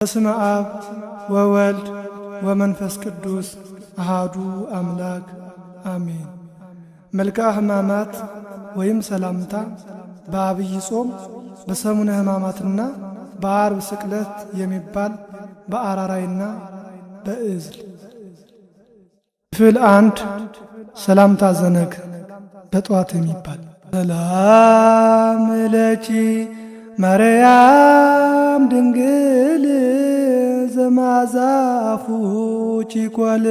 በስመ አብ ወወልድ ወመንፈስ ቅዱስ አሃዱ አምላክ አሜን። መልክአ ሕማማት ወይም ሰላምታ በአብይ ጾም በሰሙነ ሕማማትና በዓርብ ስቅለት የሚባል በአራራይና በእዝል። ክፍል 1 ሰላምታ ዘነግ በጠዋት የሚባል። ሰላም ለኪ ማርያም ድንግል ዘማዛፉ ቺኮል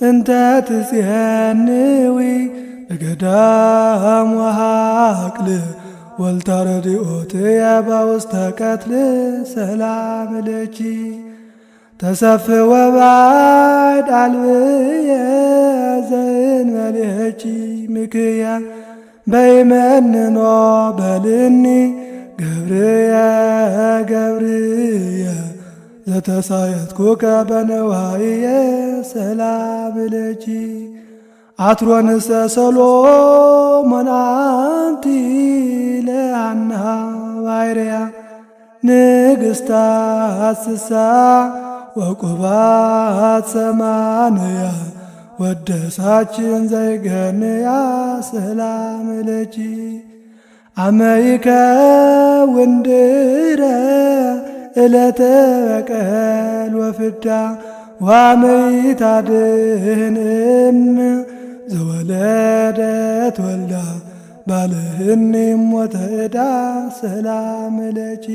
እንተ ትጼንዊ በገዳም ወሃቅል ወልታረዲኦት ያባውስተ ቀትል። ሰላም ለኪ ተሰፍ ወባድ አልብየ ዘእንበሌኪ ምክያ በይመንኖ በልኒ ገብርየ ገብርየ ዘተሳየጥኩከ በነዋየ። ሰላም ለኪ አትሮንሰ ሰሎሞን አንቲ ለሐና ባሕርያ ንግሥታት ስሳ ወቁባት ሰማንያ ወደሳችን ዘይገንያ። ሰላም ለኪ አመይከ ውንድረ ዕለተ በቀል ወፍዳ ዋመይታድህንም ዘወለደት ወልዳ ባልህኒ ሞተ ዕዳ። ሰላም ለኪ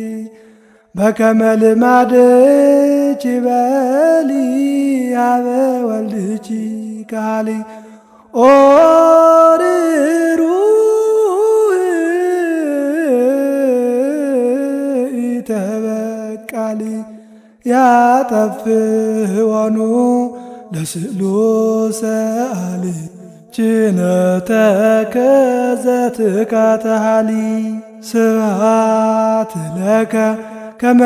በከመ ልማድኪ በሊ ሀበ ወልድኪ ካሊ ኦርሩ ተበቃሊ ያጠፍወኑ ለስእሉ ሰአሊ ችነተከ ዘትካተሃሊ። ስብሐት ለከ ከመ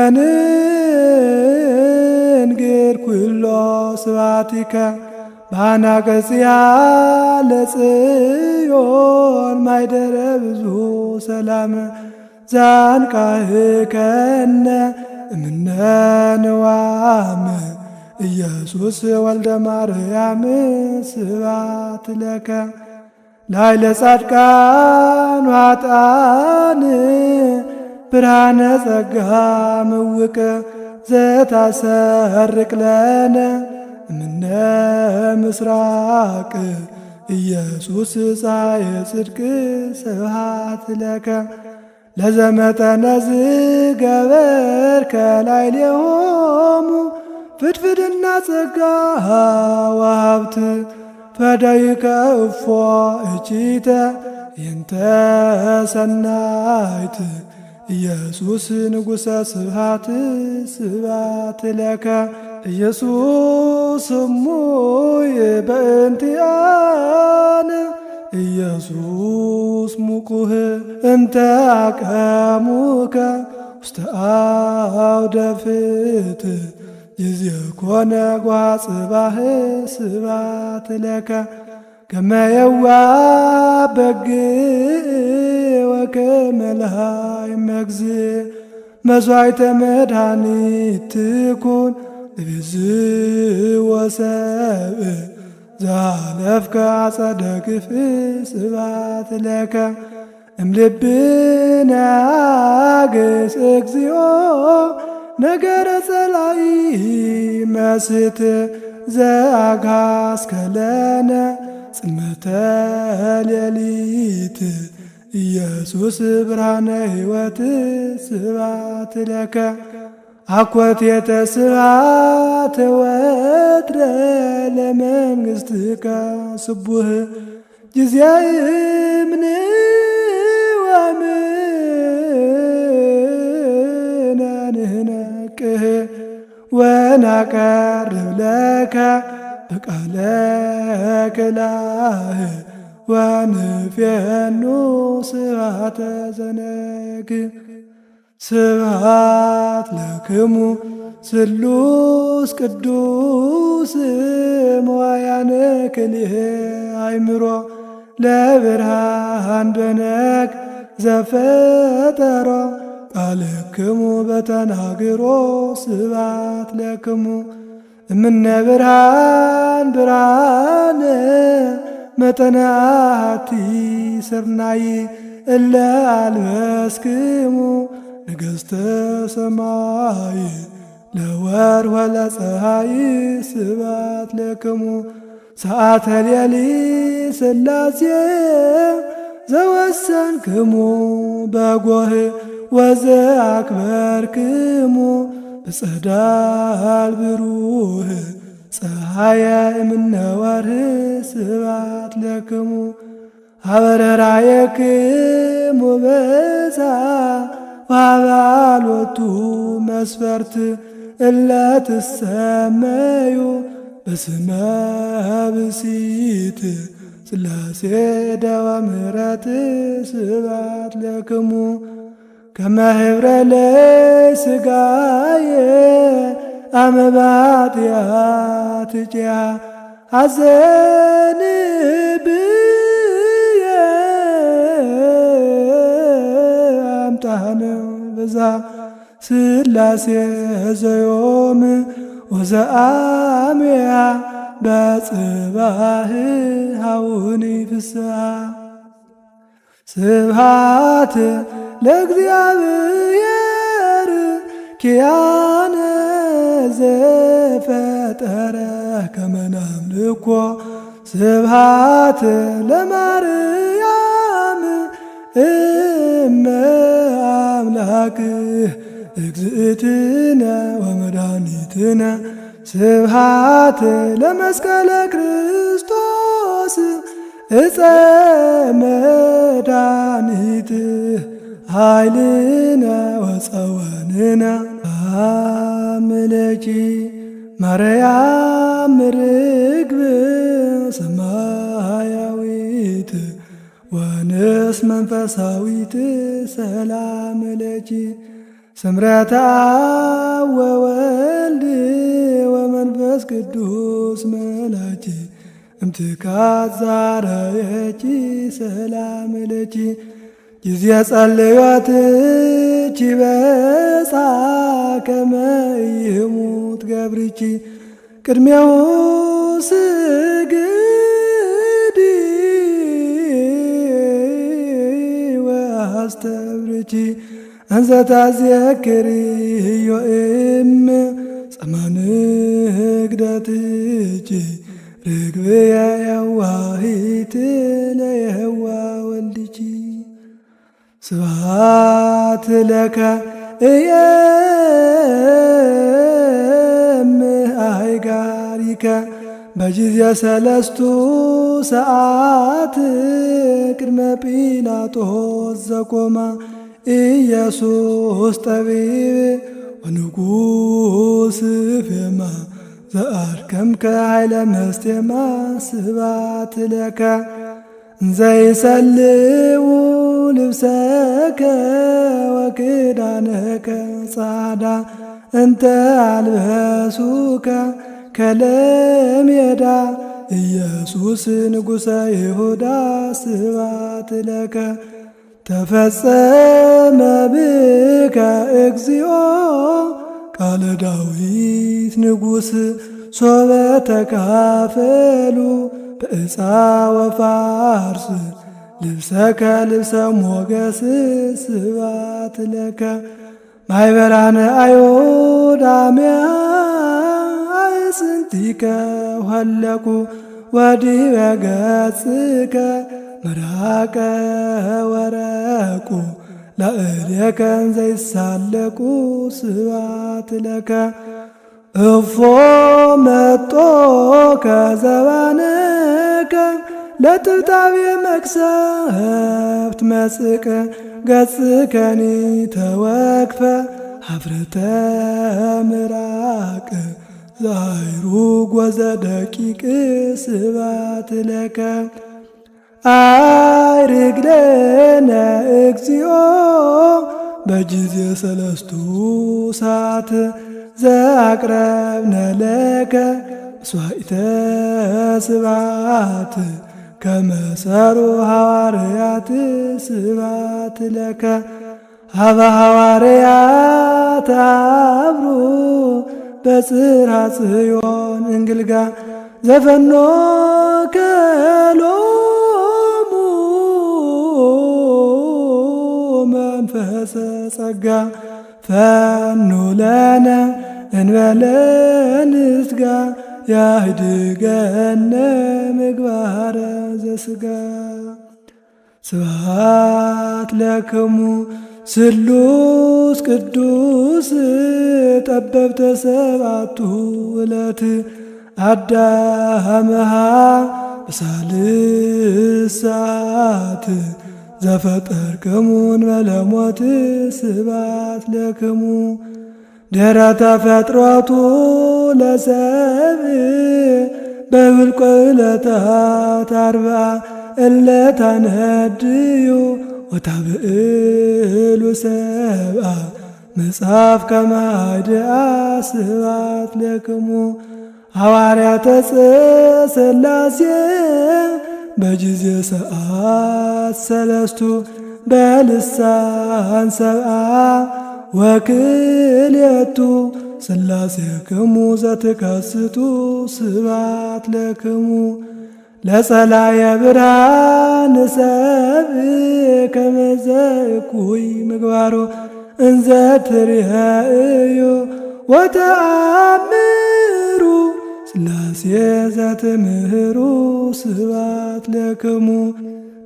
ንንግር ኩሎ ስብሐቲከ በአናቀጽያ ለጽዮን ማይደረ ብዙ ሰላም ዛንቃህከነ እምነ ንዋም ኢየሱስ ወልደ ማርያም። ስብሐት ለከ ላዕለ ጻድቃን ወኃጥአን ብርሃነ ጸጋ ምውቀ ዘታሰርቅ ለነ እምነ ምስራቅ ኢየሱስ ፀሐየ ጽድቅ። ስብሐት ለከ ለዘመጠነ ዝገበርከ ላዕሌሆሙ ፍድፍድና ጸጋ ወሀብት ፈዳይከ እፎ እቺተ ይንተ ሰናይት ኢየሱስ ንጉሠ ስብሐት። ስብሐት ለከ ኢየሱስ እሙይ በእንቲአነ ኢየሱስ ሙቁህ እንተ አቀሙከ ውስተ አውደ ፍትሕ ይዜኮነ ጓጽባህ። ስብሐት ለከ ከመ የዋህ በግዕ ወከመ ለሃይ መግዝእ መሥዋዕተ መድኃኒት ትኩን እብዝሕ ወሰብእ ዘሃለፍከ አጸደ ግፍዕ። ስብሐት ለከ እምልብነ አግሥ እግዚኦ ነገረ ጸላኢ መስት ዘአግሃስከ ለነ ጽልመተ ሌሊት ኢየሱስ ብርሃነ ሕይወት። ስብሐት ለከ አኰቴተ ስብሐት ወትረ ለመንግሥትከ ስቡሕ ጊዜይምን ወምነንህነቅህ ወናቀርብ ለከ በቃለ ክላህ ወንፌኑ ስብሐተ ዘነግ። ስብሐት ለክሙ ስሉስ ቅዱስ መዋያነ ክልኤ አእምሮ ለብርሃን በነግ ዘፈጠሮ ቃልክሙ በተናግሮ ስብሐት ለክሙ እምነ ብርሃን ብርሃነ መጠነ አሐቲ ስርናይ እለ አልበስክሙ ንግሥተ ሰማይ ለወርኅ ወለፀሐይ ስብሐት ለክሙ ሰዓተ ሌሊት ሥላሴ ዘወሰንክሙ በጎህ ወዘአክበርክሙ በጸዳል ብሩህ ፀሐየ እምነ ወርኅ ስብሐት ለክሙ አበረራየክሙ በዛ ወአባሎቱ መስፈርት እለ ትሰመዩ በስመ ብእሲት ሥላሴ ደወ ምሕረት ስብሐት ለክሙ ከመ ኅብረ ለሥጋየ አመ በኃጢአት ጭያ አዘንብየ አምጣነ በዛ ሥላሴ ዘዮም ወዘአምያ በጽባህ ሀውኒ ፍስሐ ስብሐት ለእግዚአብሔር ኪያነ ዘፈጠረ ከመ ናምልኮ ስብሐት ለማርያም እመ አምላክ እግዝእትነ ወመድኃኒትነ ስብሐት ለመስቀለ ክርስቶስ ዕፀ መድኃኒት ኃይልነ ወፀወንነ አምለኪ ማርያም ርግብ ሰማያዊት ወንስ መንፈሳዊት ሰላም ለኪ ስምረተ አብ ወወልድ ወመንፈስ ቅዱስ መላኪ እምትካት ዛረየኪ ሰላም ለኪ ጊዜ ጸልዮትኪ በጻ ከመ ይሙት ገብርኪ ቅድሜው ስግድ ወአስተብርኪ እንዘ ታዘክርዮ እም ጸማንግደትኪ ርግብየ የዋሂት ለየህዋ ወልድኪ ስብሐት ለከ እየምአይጋሪከ በጊዜ ሰለስቱ ሰዓት ቅድመ ጲላጦስ ዘቆማ ኢየሱስ ጠቢብ ወንጉሥ ፌማ ዘአድከምከ ኃይለ መስቴማ ስብሐት ለከ እንዘይሰልው ልብሰከ ወክዳነከ ጻዕዳ እንተ አልበሱከ ከለሜዳ ኢየሱስ ንጉሠ ይሁዳ ስብሐት ለከ ተፈጸመ ብከ እግዚኦ ቃለ ዳዊት ንጉሥ ሶበ ተካፈሉ በዕፃ ወፋርስ ልብሰከ ልብሰ ሞገስ ስብሐት ለከ ማኅበራነ አይሁድ አምያ አዕጽንቲከ ሀለቁ ወዲበ ገጽከ ምራቀ ወረቁ ለእዴከ እንዘ ይሳለቁ ስብሐት ለከ እፎ መጦ ከዘባነከ ለጥብጣቤ መቅሰፍት መጽቀ ገጽከኒ ተወክፈ ኀፍረተ ምራቅ ዛይሩግ ወዘደቂቅ ስብሐት ለከ አይርግለነ እግዚኦ በጊዜ ሰለስቱ ሰዓት ዘአቅረብነ ለከ መስዋዕተ ስብሐት ከመ ሰሩ ሐዋርያት ስብሐት ለከ ሀበ ሐዋርያት አብሩ በጽርሐ ጽዮን እንግልጋ ዘፈኖ ከሎሙ መንፈሰ ጸጋ ፈኑ ለነ እንበለ ንስጋ ያህድገነ ምግባረ ዘሥጋ። ስብሐት ለክሙ ስሉስ ቅዱስ ጠበብተ ሰብዓቱ ዕለት አዳመሃ በሳልስ ሰዓት ዘፈጠርክሙን በለሞት ስብሐት ለክሙ ድኅረ ተፈጥሮቱ ለሰብእ በውልቆ ዕለታት አርብዓ እለ ታነድዩ ወታብዕሉ ሰብአ መጽሐፍ ከማድአ ስብሐት ለክሙ ሐዋርያተ ሥላሴ በጊዜ ሰዓት ሰለስቱ በልሳን ሰብአ ወክልኤቱ ሥላሴክሙ ዘትከስቱ ስብሐት ለክሙ ለጸላየ ብርሃን ሰብእ ከመ ዘእኩይ ምግባሮ እንዘ ትርእዩ ወተአምሩ ሥላሴ ዘትምህሩ ስብሐት ለክሙ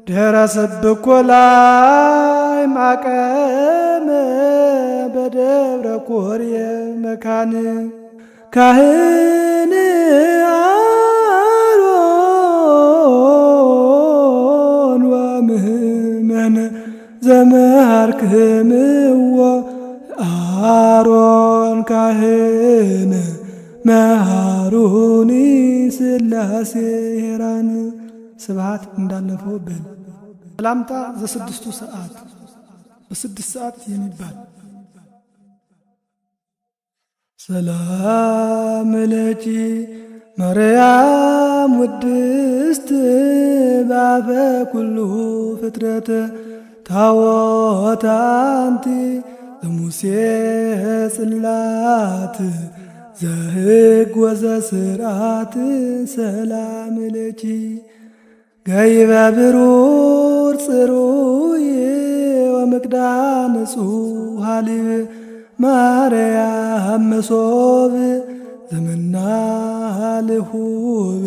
ድኅረ ስብኮ ላይ ማቀመ በደብረ ኮርየ መካን ካህን አሮን ወምእመነ ዘመሃርክምዎ አሮን ካህን መሃሩኒ ሥላሴ ሄራን። ስብሐት እንዳለፈው በል ሰላምታ ዘስድስቱ ሰዓት በስድስት ሰዓት የሚባል ሰላም ለኪ ማርያም ውድስት በአፈ ኩሉ ፍጥረት ታቦተ አንቲ ዘሙሴ ጽላት ዘሕግ ወዘሥርዓት ሰላም ለኪ ገይበ ብሩር ጽሩይ ወምቅዳን ንጹሕ ሀሊብ ማርያም መሶብ ዘመና ልሁብ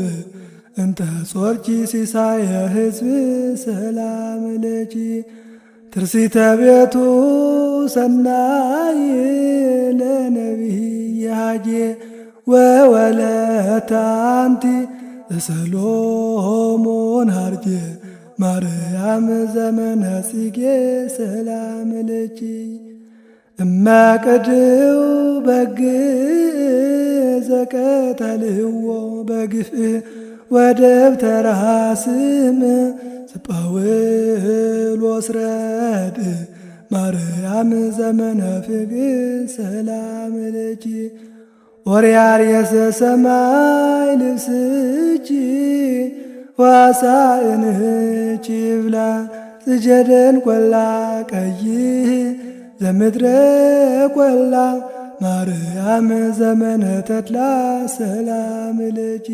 እንተ ጾርኪ ሲሳየ ሕዝብ ሰላም ለኪ ትርሲተ ቤቱ ሰናይ ለነቢይ ሀጌ ወወለተ አንቲ ዘሰሎሞን ሀርጌ ማርያም ዘመነ ጽጌ ሰላም ለኪ እመ ቅድው በግዕ ዘቀተልዎ በግፍእ ወደብተራ ስም ዘጳውሎስ ረድእ ማርያም ዘመነ ፍግእ ሰላም ለኪ ኦርያርየሰ ሰማይ ልብስኪ ዋሳእንኪ ብላ ዝጀደን ቈላ ቀይህ ዘምድረ ቈላ ማርያም ዘመነ ተድላ ሰላም ለኪ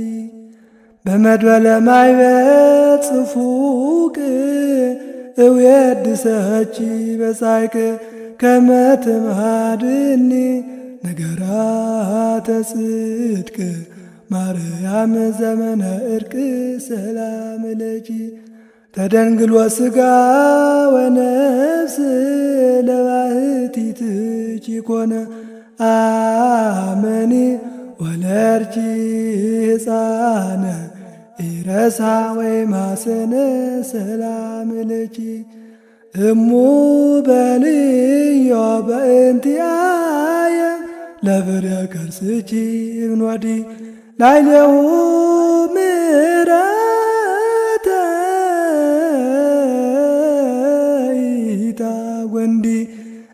በመድበለ ማይበት ጽፉቅ እውየድሰኪ በጻይቅ ከመ ትምሃድኒ ነገራተ ጽድቅ ማርያም ዘመነ ዕርቅ ሰላም ለኪ ተደንግሎ ሥጋ ወነፍስ ለባሕቲትኪ ኮነ አመኒ ወለድኪ ሕፃነ ኢረሳ ወይማሰነ ሰላም ለኪ እሙ በልዮ በእንቲአየ ለፍሬ ከርስኪ እብኖዲ ላዕሌሁ ምሕረተ ኢታጐንዲ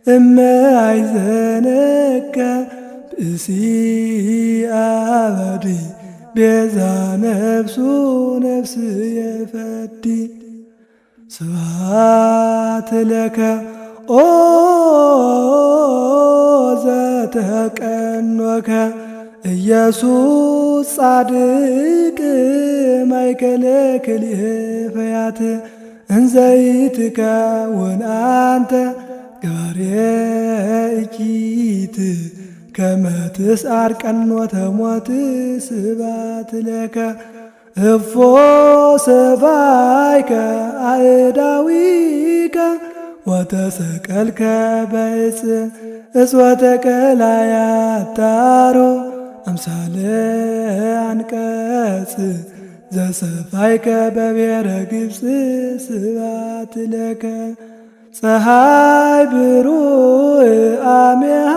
እመ አይዘነጋ ብእሲ አበዲ ቤዛ ነፍሱ ነፍስየ ፈዲ ስብሐት ለከ ኦ ዘተቀኖከ ኢየሱስ ጻድቅ ማእከለ ክልኤ ፈያት እንዘይትከውን አንተ ገባሬ እኪት ከመ ትስዓር ቀኖተ ሞት ስብሐት ለከ እፎ ሰባይከ አእዳዊከ ወተሰቀልከ በዕፀ እጽወተ ቀላያት ታሮ አምሳለ አንቀጽ ዘሰፋይከ በብሔረ ግብፅ ስብሐት ለከ ፀሐይ ብሩህ አሜሃ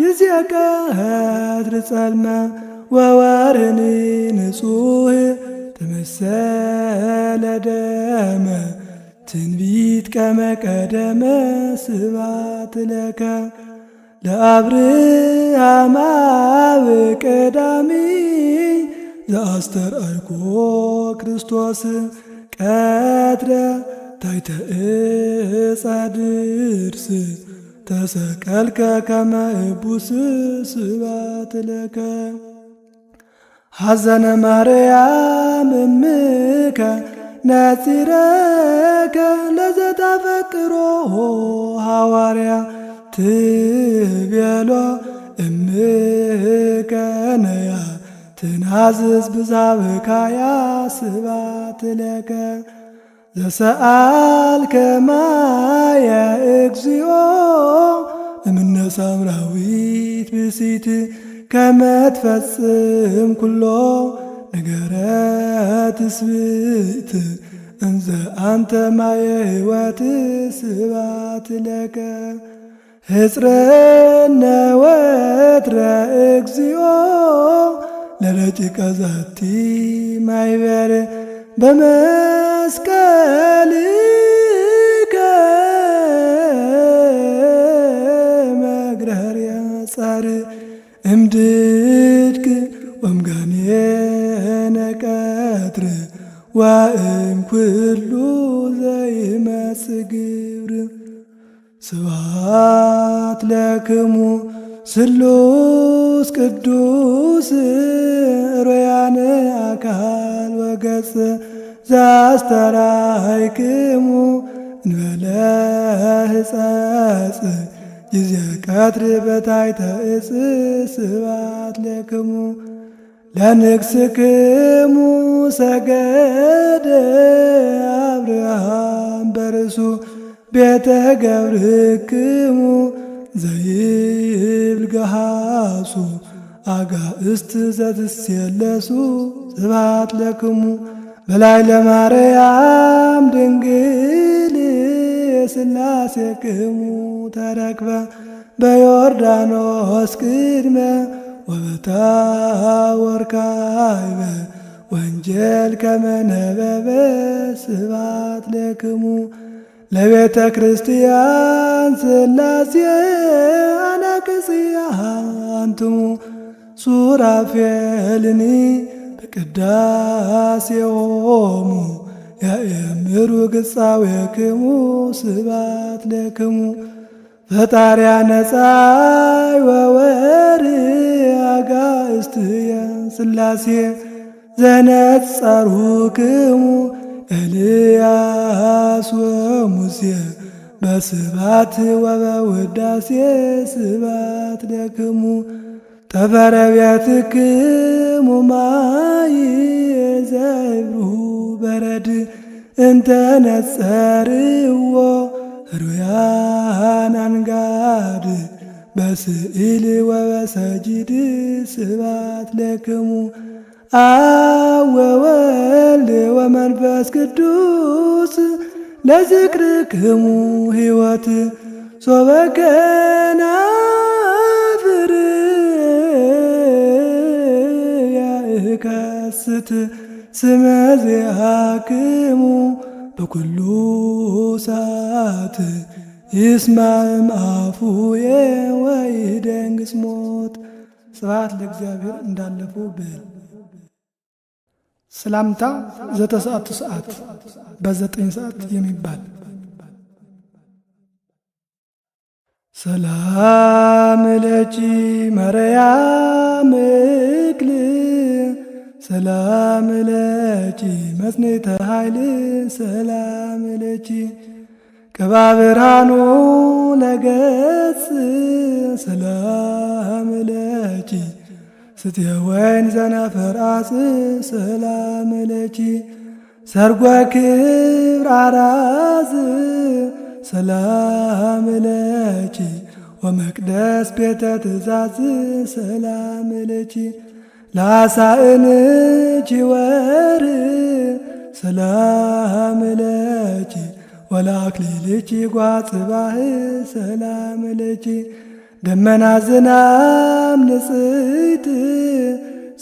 ይእዜከ ኅድር ጸልመ ወወርኅኒ ንጹሕ ተመሰለ ደመ ትንቢት ከመ ቀደመ ስብሐት ለከ ለአብርሃም አብ ቀዳሚ ዘአስተርአይኮ ክርስቶስ ቀትረ ታሕተ ዕፀ ድርስ ተሰቀልከ ከመ እቡስ ስብሐት ለከ ሐዘነ ማርያም እምከ ነጺረከ ለዘታፈቅሮ ሐዋርያ ትቤሎ እምከ ነያ ትናዝዝ ብዛብካያ ስብሐት ለከ ዘሰአልከ ማየ እግዚኦ እምነ ሳምራዊት ብእሲት ከመ ትፈጽም ኩሎ ነገረ ትስብእት እንዘ አንተ ማየ ሕይወት ስብሐት ለከ ሕጽረነ ወትረ እግዚኦ ለረቂቀ ዛቲ ማኅበር በመስቀልከ መግረርያ ጻር እምድድቅ ወምጋኔነ ቀትር ወእም ኩሉ ዘይመጽእ ግብር ስብሐት ለክሙ ስሉስ ቅዱስ ሮያነ አካል ወገጽ ዘአስተርአይክሙ እንበለ ሕጸጽ ጊዜ ቀትር በታሕተ ዕፅ ስብሐት ለክሙ ለንግሥክሙ ሰገደ አብርሃም በርእሱ ቤተ ገብርክሙ ዘይብል ገሃሱ አጋእስት ዘትሴለሱ ስብሐት ለክሙ በላይ ለማርያም ድንግል የሥላሴክሙ ተረክበ በዮርዳኖስ ቅድመ ወበታቦር ካዕበ ወንጌል ከመ ነበበ ስብሐት ለክሙ ለቤተ ክርስቲያን ሥላሴ አናቅጽያ አንትሙ ሱራፌልኒ በቅዳሴሆሙ ያእምሩ ግጻዌክሙ ስብሐት ለክሙ ፈጣርያነ ፀሐይ ወወርኅ አጋእዝትየ ሥላሴ ዘነጸሩክሙ ኤልያስ ወሙሴ በስብሐት ወበውዳሴ ስብሐት ለክሙ ጠፈረ ቤትክሙ ማይ ዘይብሩ በረድ እንተ ነጸርዎ ሩያን አንጋድ በስዕል ወበሰጅድ ስብሐት ለክሙ አብ ወወልድ ወመንፈስ ቅዱስ ለዝክርክሙ ሕይወት ሶበ ከናፍር ያእከስት ስመ ዚአክሙ በኩሉ ሰዓት ይስማዕም አፉየ ወይደንግጽ ሞት። ስብሐት ለእግዚአብሔር እንዳለፉ ብል ሰላምታ ዘተሰዓቱ ሰዓት በ9 ሰዓት የሚባል ሰላም ለኪ ማርያም እክል ሰላም ለኪ መጽኔተ ኃይል ሰላም ለኪ ቅባ ብርሃኑ ለገጽ ሰላም ለኪ ስትየ ወይን ዘነፈር አጽ ሰላም ለኪ ሰርጓ ክብር አራዝ ሰላም ለኪ ወመቅደስ ቤተ ትእዛዝ ሰላም ለኪ ለአሳእንኪ ወር ሰላም ለኪ ወለአክሊልኪ ጓጽባህ ሰላም ለኪ ደመና ዝናም ንጽሕት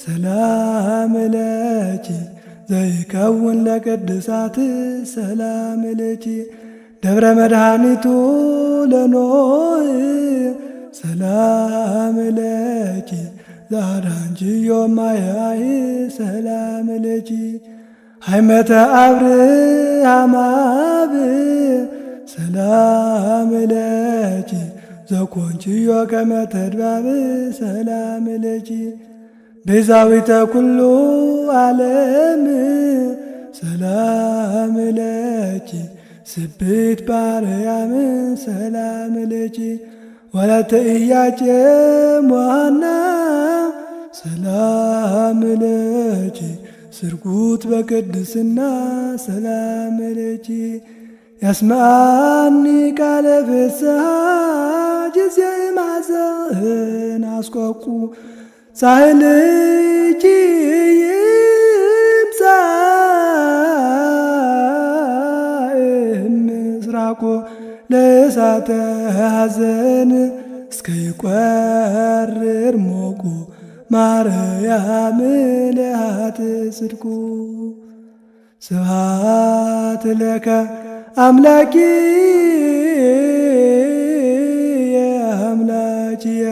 ሰላም ለኪ ዘይከውን ለቅድሳት ሰላም ለኪ ደብረ መድኃኒቱ ለኖህ ሰላም ለኪ ዛዳንጅዮ ማያይ ሰላም ለኪ ሃይመተ አብርሃም አብ ሰላም ለኪ ዘኮንችዮ ከመ ተድባብ ሰላም ለኪ ቤዛዊተ ኩሉ ዓለም ሰላም ለኪ ስብሕት በአርያም ሰላም ለኪ ወለተ ኢያቄም ወሐና ሰላም ለኪ ስርጉት በቅድስና ሰላም ለኪ ያስማኒ ቃለ ፍስሐ ጊዜ ማዘን አስቆቁ ሳህልኪ ይምጻ ምስራቆ ለእሳተ ሐዘን እስከ ይቈርር ሞቁ ማርያም ለሃት ጽድቁ ስብሐት ለከ አምላኪየ አምላኪየ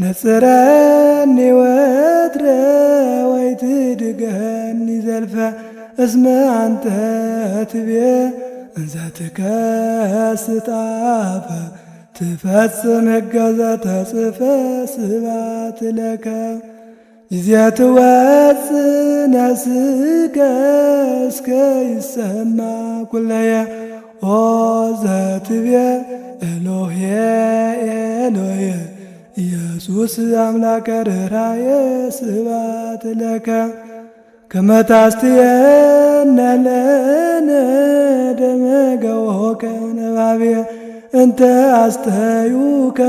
ነጽረኒ ወትረ ወይትድገኒ ዘልፈ እስመ አንተ ትቤ እንዘ ትከስት አፈ ትፈጽም ሕገ ዘተጽፈ ስብሐት ለከ ጊዜ ትወፅእ ነፍስከ እስከ ይሰማ ኩለየ ኦ ዘትቤ ኤሎሄ ኤሎሄ ኢየሱስ አምላከ ርኅራኄ ስብሐት ለከ ከመ ታስትየነ ለነ ደመ ገቦከ ነባቤ እንተ አስተዩከ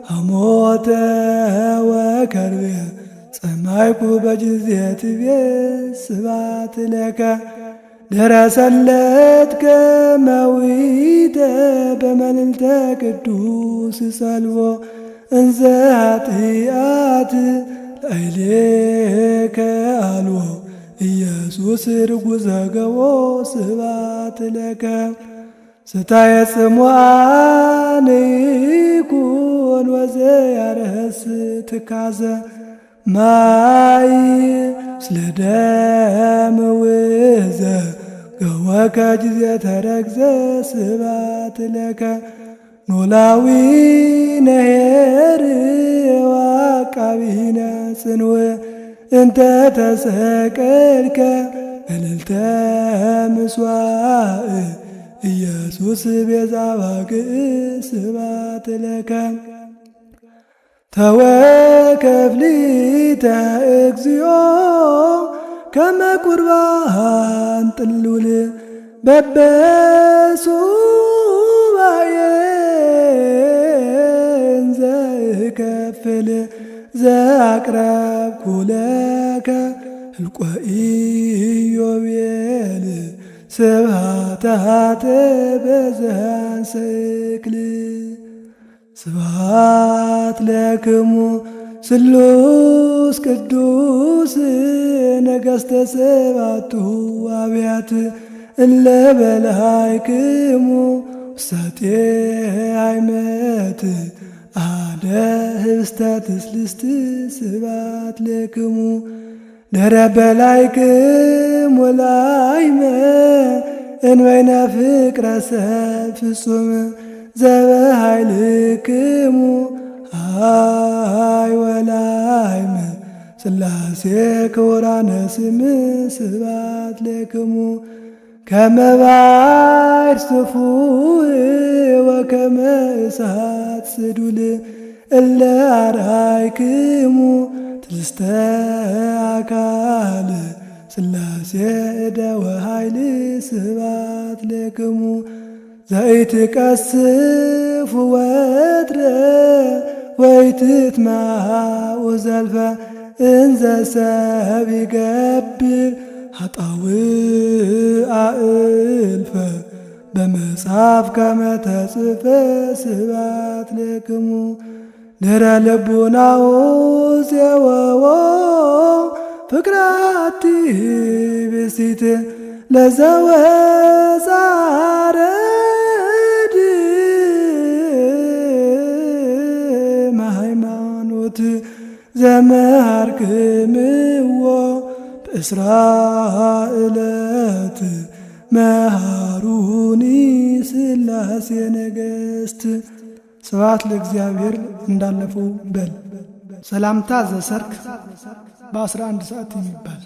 ሐሞተ ወከርቤ ጸማይኩ በጊዜ ትቤ ስብሐት ለከ ደረሰለትከ መዊተ በመልዕልተ ቅዱስ ጸልቦ እንዘ ኃጢአት ላዕሌከ አልቦ ኢየሱስ ርጉዘ ገቦ ስብሐት ለከ ስታየ ጽሙዓን ይኩን ወዘያረስ ትካዘ ማይ ስለ ደም ውእዘ ገወከ ጊዜ ተረግዘ ስብሐት ለከ ኖላዊ ነሔር ወዐቃቢነ ጽንዕ እንተ ተሰቀልከ መልዕልተ ምሥዋዕ ኢየሱስ ቤዛ ባግዕ ስብሐት ለከ ተወከፍ ሊተ እግዚኦ ከመ ቁርባን ጥሉል በበሱባኤ እንዘ እከፍል ዘአቅረብኩ ለከ ህልቆ ኢዮቤል ስብሐተ በዘአንስክል ስብሐት ለክሙ ስሉስ ቅዱስ ነገሥተ ሰባቱ አብያት እለ በላዕክሙ ውሳጤ አይመት አደ ህብስተ ትስልስት ስብሐት ለክሙ ድኅረ በላዕክሙ ላዕይመ እንበይነ ፍቅረ ሰብ ፍጹም ዘበኃይልክሙ አይ ወላይመ ሥላሴ ክቡራነ ስም ስብሐት ለክሙ ከመ ባሕር ስፉሕ ወከመ እሳት ስዱል እለ አርአይክሙ ትዕስተ አካል ሥላሴ እደ ወኃይል ስብሐት ለክሙ ዘኢትቀስፉ ወትረ ወኢትትመሃዑ ዘልፈ እንዘ ሰብ ይገብር ኃጣውአ እልፈ በመጽሐፍ ከመ ተጽሕፈ ስብሐት ለክሙ ድኅረ ልቡናሁ ዘወዎ ፍቅራቲ ብእሲት ለዘወፃረድ ሃይማኖት ዘመሃርክምዎ በእስራ ዕለት መሃሩኒ ሥላሴ ነገሥት። ስብሐት ለእግዚአብሔር። እንዳለፈው በል ሰላምታ ዘሰርክ በ11 ሰዓት የሚባል